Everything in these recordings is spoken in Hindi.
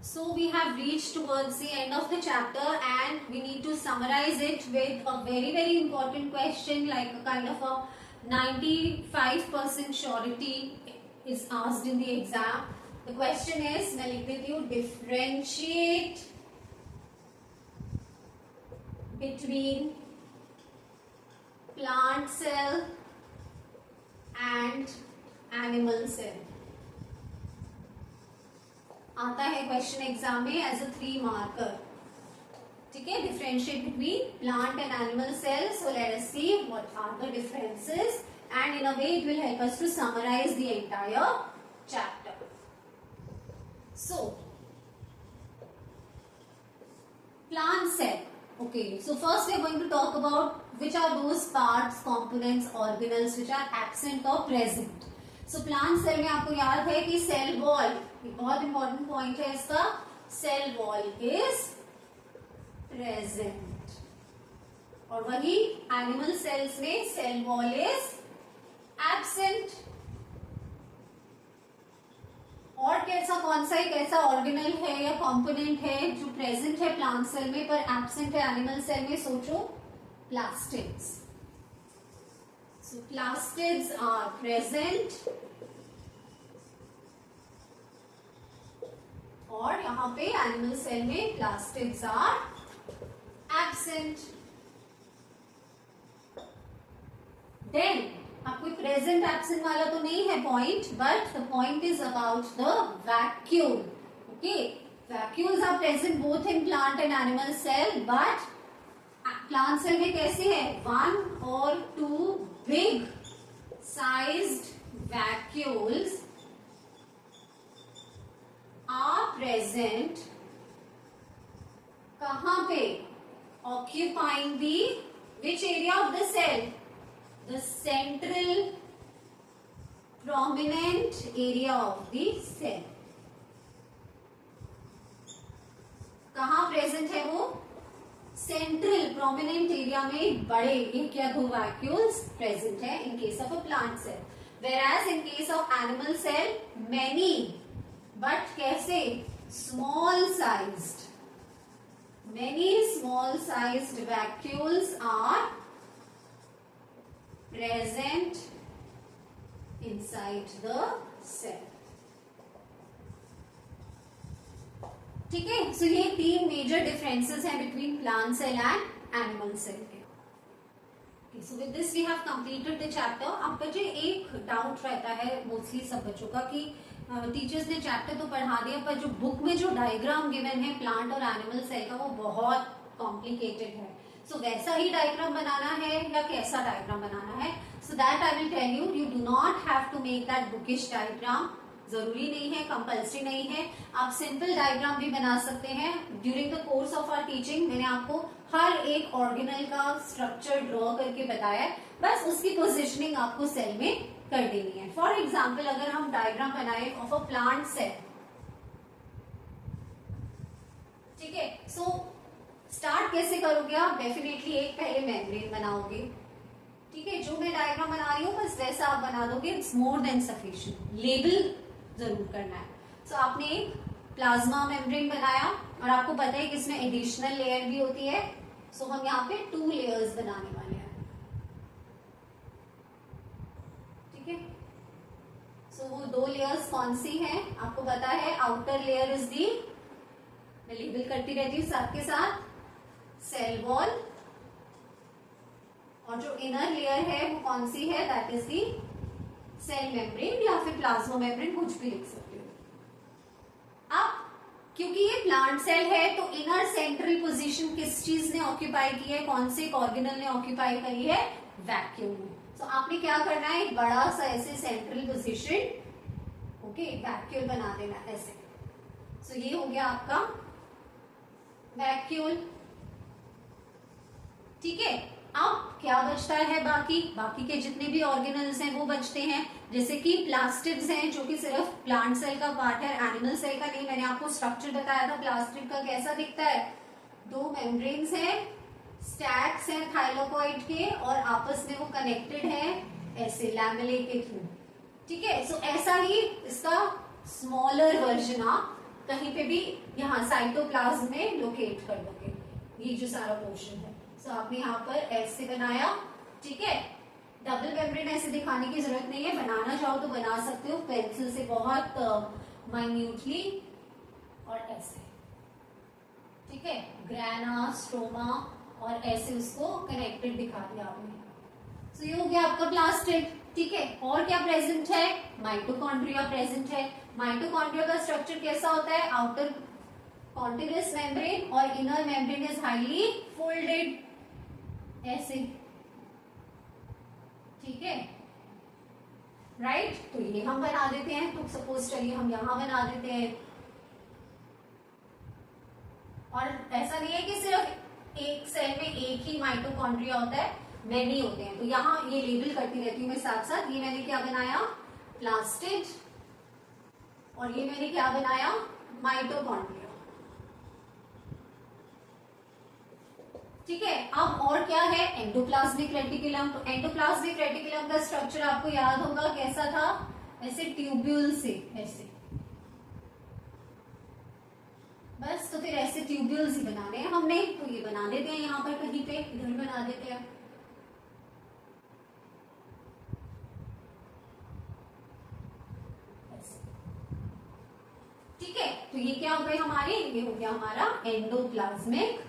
So we have reached towards the end of the chapter and we need to summarize it with a very important question, like a kind of a 95% surety is asked in the exam. The question is, मैं लिख देती हूँ, differentiate between plant cell and animal cell. आता है क्वेश्चन एग्जाम में एज अ 3 मार्कर. ठीक है, differentiate between plant and animal cells. So let us see what are the differences and in a way it will help us to summarise the entire chapter. So plant cell. Okay, so first we are going to talk about which are those parts, components, organelles which are absent or present. So plant cell में आपको याद है कि cell wall, बहुत important point है इसका, cell wall is present. और वही animal cells में cell wall is absent. और कैसा, कौन सा एक ऐसा ऑर्गेनल है या कंपोनेंट है जो प्रेजेंट है प्लांट सेल में पर एब्सेंट है एनिमल सेल में? सोचो, plastids. So plastids are present और यहां पे एनिमल सेल में प्लास्टिड्स आर एब्सेंट. देन अब कोई प्रेजेंट एब्सेंट वाला तो नहीं है point, but the point is about the vacuole. Okay, vacuoles are present both in plant and animal cell, but plant cell में कैसे है, 1 और 2 big sized vacuoles are present. कहां पे? Occupying the which area of the cell? The central prominent area of the cell. कहाँ प्रेजेंट है वो? सेंट्रल प्रोमिनेंट एरिया में बड़े एक या 2 वैक्यूल्स प्रेजेंट है in case of a plant cell. Whereas in case of animal cell many, but कैसे? Small sized. Many small sized vacuoles are present inside the cell. ठीक है, सो ये 3 मेजर डिफरेंसेस हैं between plant cell and animal cell के. So with this we have completed the chapter. अब बच्चे एक डाउट रहता है मोस्टली सब बच्चों का कि टीचर्स ने चैप्टर तो पढ़ा दिया पर जो बुक में जो डायग्राम गिवन है प्लांट और एनिमल सेल का वो बहुत कॉम्प्लिकेटेड है. सो वैसा ही डायग्राम बनाना है या कैसा डायग्राम बनाना है? So that I will tell you. You do not have to make that bookish diagram. जरूरी नहीं है, कंपल्सरी नहीं है. आप सिंपल डायग्राम भी बना सकते हैं. During the course of our teaching मैंने आपको हर एक ऑर्गेनल का स्ट्रक्चर ड्रॉ करके बताया है, बस उसकी पोजिशनिंग आपको सेल में कर देनी है. फॉर एग्जाम्पल अगर हम डायग्राम बनाए ऑफ अ प्लांट सेल, ठीक है, सो स्टार्ट कैसे करोगे आप? डेफिनेटली एक पहले मेम्ब्रेन बनाओगे. ठीक है, जो मैं डायग्राम बना रही हूँ बस वैसा आप बना दोगे, it's more than sufficient. Label जरूर करना है. सो आपने एक प्लाज्मा मेम्ब्रेन बनाया और आपको पता है कि इसमें एडिशनल लेयर भी होती है. सो हम यहाँ पे 2 लेयर्स बनाने वाले हैं. ठीक है, सो वो 2 लेयर्स कौन सी हैं आपको पता है. आउटर लेयर इज दी, मैं लेबल करती रहती हूँ साथ के साथ, सेल वॉल. और जो इनर लेयर है वो कौन सी है? That is the cell membrane या फिर प्लाज्मा मेम्ब्रेन, कुछ भी लिख सकते हो. अब क्योंकि ये प्लांट सेल है तो इनर सेंट्रल पोजीशन किस चीज ने ऑक्यूपाई की है? कौन से ऑर्गेनल ने ऑक्यूपाई करी है? वैक्यूल ने. सो आपने क्या करना है, एक बड़ा सा ऐसे सेंट्रल पोजीशन, ओके, वैक्यूल बना देना ऐसे. सो ये हो गया आपका वैक्यूल. ठीक है, अब क्या बचता है? बाकी के जितने भी ऑर्गेनल्स हैं वो बचते हैं, जैसे कि प्लास्टिड्स हैं जो कि सिर्फ प्लांट सेल का पार्ट है, एनिमल सेल का नहीं. मैंने आपको स्ट्रक्चर बताया था प्लास्टिड का कैसा दिखता है. 2 मेम्ब्रेन्स हैं, स्टैक्स हैं थाइलाकोइड के और आपस में वो कनेक्टेड है ऐसे लैमेले के थ्रू. ठीक है, सो ऐसा ही इसका स्मॉलर वर्जन आप कहीं पे भी यहाँ साइटोप्लाज्म में लोकेट कर दोगे, ये जो सारा पोर्शन है। सो आपने यहाँ पर ऐसे बनाया, ठीक है। डबल मेम्ब्रेन ऐसे दिखाने की जरूरत नहीं है, बनाना चाहो तो बना सकते हो पेंसिल से बहुत माइन्यूटली और ऐसे, ठीक है। ग्राना, स्ट्रोमा और ऐसे उसको कनेक्टेड दिखा दिया आपने। सो ये हो गया आपका प्लास्टिड, ठीक है। और क्या प्रेजेंट है, माइटोकॉन्ड्रिया प्रेजेंट है। माइटोकॉन्ड्रिया का स्ट्रक्चर कैसा होता है, आउटर कॉन्टिन्यूस मेम्ब्रेन और inner membrane is highly folded, ऐसे, ठीक है, राइट। तो ये हम बना देते हैं, तो सपोज चलिए हम यहां बना देते हैं। और ऐसा नहीं है कि सिर्फ एक सेल में एक ही माइटोकॉन्ड्रिया होता है, मैनी होते हैं। तो यहाँ ये लेबल करती रहती हूँ मैं साथ साथ। ये मैंने क्या बनाया, प्लास्टिड, और ये मैंने क्या बनाया, माइटोकॉन्ड्रिया, ठीक है। अब और क्या है, एंडोप्लाज्मिक रेटिकुलम। तो एंडोप्लाज्मिक रेटिकुलम का स्ट्रक्चर आपको याद होगा कैसा था, ऐसे ट्यूब्यूल से, ऐसे, बस। तो फिर ऐसे ट्यूब्यूल्स ही बनाने हैं हमने, तो ये बना देते हैं यहाँ पर कहीं पे, इधर बना देते हैं, ठीक है। तो ये क्या हो गए हमारे, ये हो गया हमारा एंडोप्लाज्मिक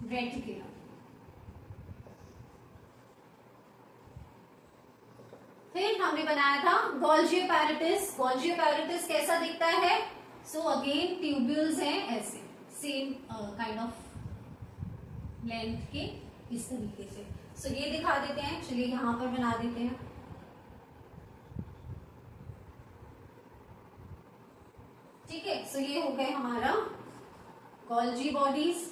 रेटिकुलम। फिर हमने बनाया था गोल्गी एपैरेटस। गोल्गी एपैरेटस कैसा दिखता है, सो अगेन ट्यूब्यूल्स हैं ऐसे, सेम काइंड ऑफ लेंथ के, इस तरीके से। सो ये दिखा देते हैं, चलिए यहां पर बना देते हैं, ठीक है। सो ये हो गए हमारा गोल्गी बॉडीज,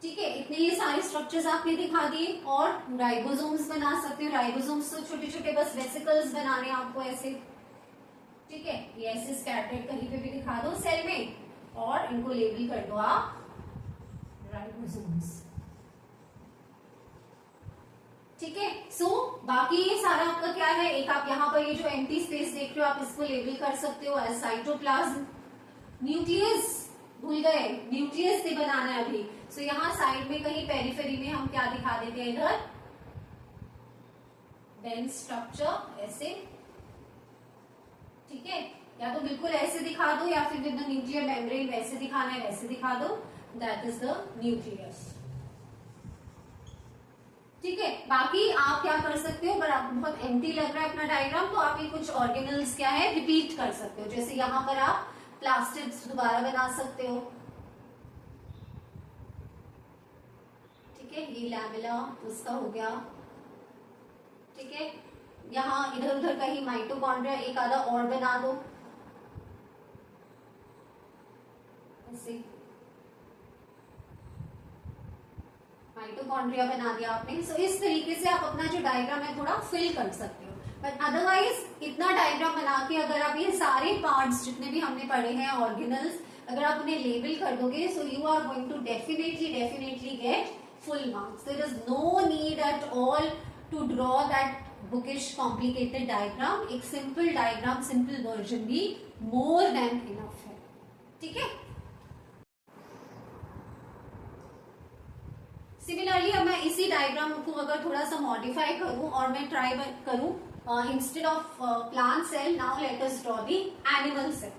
ठीक है। इतने ये सारे स्ट्रक्चर्स आपने दिखा दिए। और राइबोसोम्स बना सकते हो। राइबोसोम्स तो छोटे छोटे बस वेसिकल्स बनाने आपको ऐसे, ठीक है। ये ऐसे स्कैटर्ड कहीं पे भी दिखा दो सेल में, और इनको लेबल कर दो आप राइबोसोम्स, ठीक है। सो बाकी ये सारा आपका क्या है, एक आप यहाँ पर ये जो एम्प्टी स्पेस देख रहे हो, आप इसको लेबल कर सकते हो एज साइटोप्लाज्म। न्यूक्लियस भूल गए, न्यूक्लियस से बनाना है अभी। सो यहाँ साइड में कहीं पेरिफेरी में हम क्या दिखा देते हैं, इधर डेंस स्ट्रक्चर ऐसे, ठीक है। या तो बिल्कुल ऐसे दिखा दो, या फिर विद द न्यूक्लियर मेम्ब्रेन वैसे दिखाना है वैसे दिखा दो, दैट इज द न्यूक्लियस, ठीक है। बाकी आप क्या कर सकते हो, अगर आपको बहुत एम्प्टी लग रहा है अपना डायग्राम, तो आप ये कुछ ऑर्गेनल्स क्या है रिपीट कर सकते हो। जैसे यहाँ पर आप प्लास्टिड्स दोबारा बना सकते हो, ठीक है। ये लैमेला उसका हो गया, ठीक है। यहाँ इधर उधर कहीं माइटोकॉन्ड्रिया एक आधा और बना दो ऐसे, माइटोकॉन्ड्रिया बना दिया आपने। सो इस तरीके से आप अपना जो डायग्राम है थोड़ा फिल कर सकते हो। बट अदरवाइज इतना डायग्राम बना के अगर आप ये सारे पार्ट्स जितने भी हमने पढ़े हैं ऑर्गेनल्स, अगर आप उन्हें लेबल कर दोगे, so you are going to definitely get full marks. There is no need at all to draw that bookish complicated diagram. एक simple diagram, simple version भी more than enough है, ठीक है। सिमिलरली अब मैं इसी डायग्राम को अगर थोड़ा सा मॉडिफाई करूं और मैं ट्राई करूं, instead of plant cell, now let us draw the animal cell.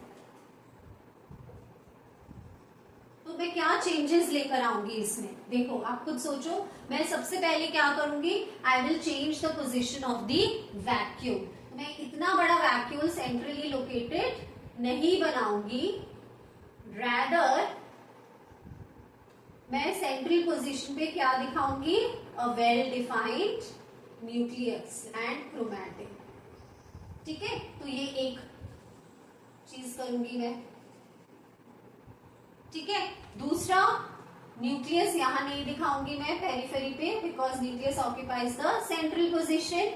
तो मैं क्या चेंजेस लेकर आऊंगी इसमें, देखो आप खुद सोचो। मैं सबसे पहले क्या करूंगी, I will change the position of the vacuole. मैं इतना बड़ा वैक्यूल सेंट्रली लोकेटेड नहीं बनाऊंगी, रैदर मैं सेंट्रल पोजीशन पे क्या दिखाऊंगी, a well defined nucleus and chromatin, ठीक है। तो ये एक चीज करूंगी मैं, ठीक है। दूसरा, न्यूक्लियस यहां नहीं दिखाऊंगी मैं पेरिफेरी पे, because nucleus occupies the central position,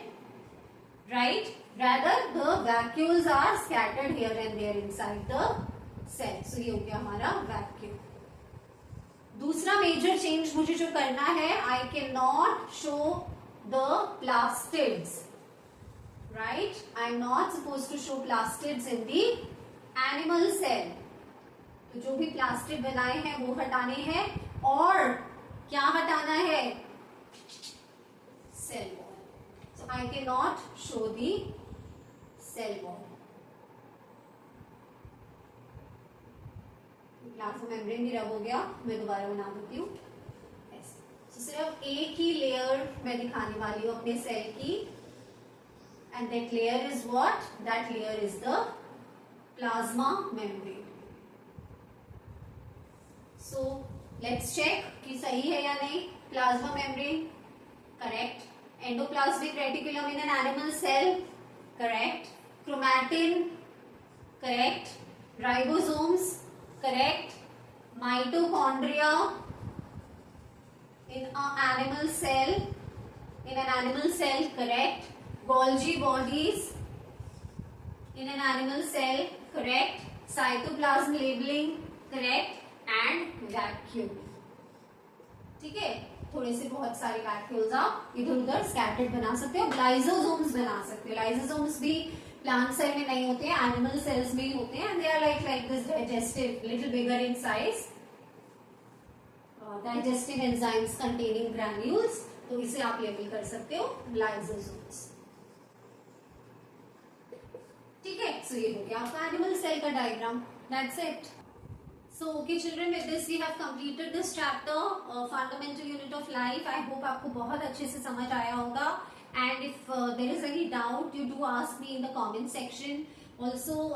right. Rather the vacuoles are scattered here and there inside the cell. So ये हो गया हमारा वैक्यूल। दूसरा मेजर चेंज मुझे जो करना है, I can not show the plastids, right? I'm not supposed to show plastids in the animal cell. तो जो भी प्लास्टिड बनाए हैं वो हटाने हैं और क्या हटाना है? Cell wall. So I cannot show the cell wall. Plasma membrane भी रब हो गया, मैं दोबारा बना देती हूँ. तो सिर्फ एक ही लेयर मैं दिखाने वाली हूँ अपने सेल की. And that layer is what? That layer is the plasma membrane. So let's check कि सही है या नहीं. Plasma membrane, correct. Endoplasmic reticulum in an animal cell, correct. Chromatin, correct. Ribosomes, correct. Mitochondria in an animal cell, correct. Golgi bodies in an animal cell, correct. Cytoplasm labeling, correct. And vacuole. ठीक है, थोड़े से बहुत सारे vacuoles आप इधर उधर scattered बना सकते हो. Lysosomes बना सकते हो. Lysosomes भी plant cell में नहीं होते हैं, animal cells में ही होते हैं. And they are like this digestive, little bigger in size. Digestive enzymes containing granules. तो इसे आप लेबल कर सकते हो lysosomes. ठीक है, सो ये हो गया आपका एनिमल सेल का diagram. That's it. So okay children, with this we have completed this chapter fundamental unit of life. I hope आपको बहुत अच्छे से समझ आया होगा. And if there is any doubt you do ask me in the comment section. Also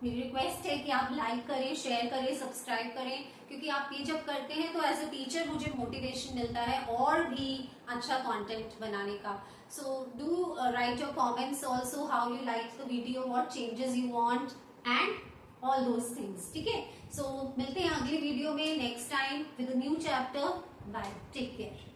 मेरी रिक्वेस्ट है कि आप लाइक करें, शेयर करें, सब्सक्राइब करें, क्योंकि आप ये जब करते हैं तो एज अ टीचर मुझे मोटिवेशन मिलता है और भी अच्छा कंटेंट बनाने का. So do write your comments also, how you liked the video, what changes you want and all those things. ठीक है, so मिलते हैं अगले वीडियो में next time with a new chapter. Bye, take care.